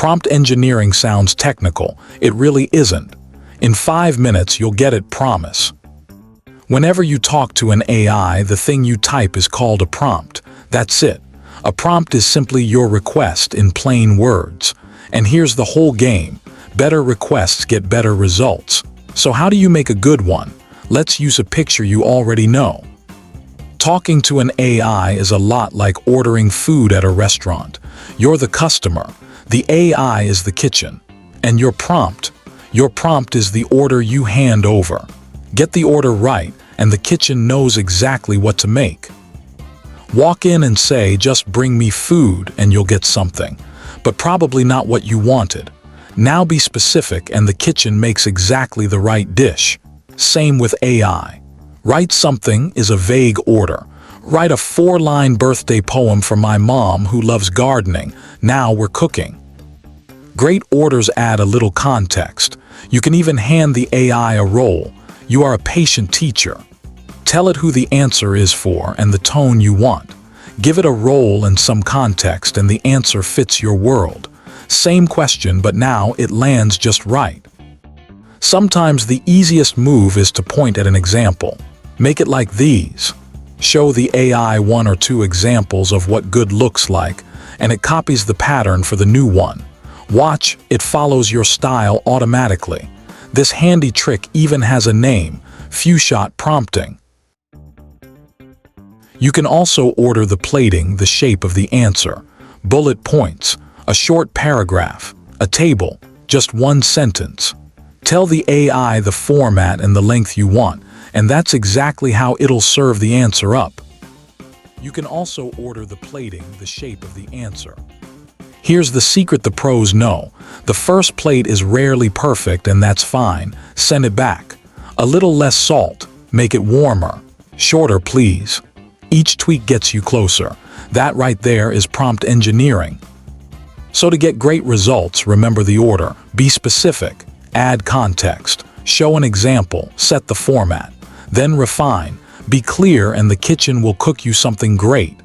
Prompt engineering sounds technical. It really isn't. In 5 minutes, you'll get it, promise. Whenever you talk to an AI, the thing you type is called a prompt. That's it. A prompt is simply your request in plain words. And here's the whole game. Better requests get better results. So how do you make a good one? Let's use a picture you already know. Talking to an AI is a lot like ordering food at a restaurant. You're the customer. The AI is the kitchen. And your prompt is the order you hand over. Get the order right, and the kitchen knows exactly what to make. Walk in and say, "Just bring me food," and you'll get something, but probably not what you wanted. Now be specific, and the kitchen makes exactly the right dish. Same with AI. Write something is a vague order. Write a 4-line birthday poem for my mom who loves gardening. Now we're cooking. Great orders add a little context. You can even hand the AI a role. You are a patient teacher. Tell it who the answer is for and the tone you want. Give it a role and some context, and the answer fits your world. Same question, but now it lands just right. Sometimes the easiest move is to point at an example. Make it like these. Show the AI 1 or 2 examples of what good looks like, and it copies the pattern for the new one. Watch, it follows your style automatically. This handy trick even has a name: few-shot prompting. You can also order the plating, the shape of the answer, bullet points, a short paragraph, a table, just one sentence. Tell the AI the format and the length you want, and that's exactly how it'll serve the answer up. You can also order the plating, the shape of the answer. Here's the secret the pros know. The first plate is rarely perfect, and that's fine. Send it back. A little less salt. Make it warmer. Shorter, please. Each tweak gets you closer. That right there is prompt engineering. So to get great results, remember the order. Be specific. Add context. Show an example. Set the format. Then refine. Be clear, and the kitchen will cook you something great.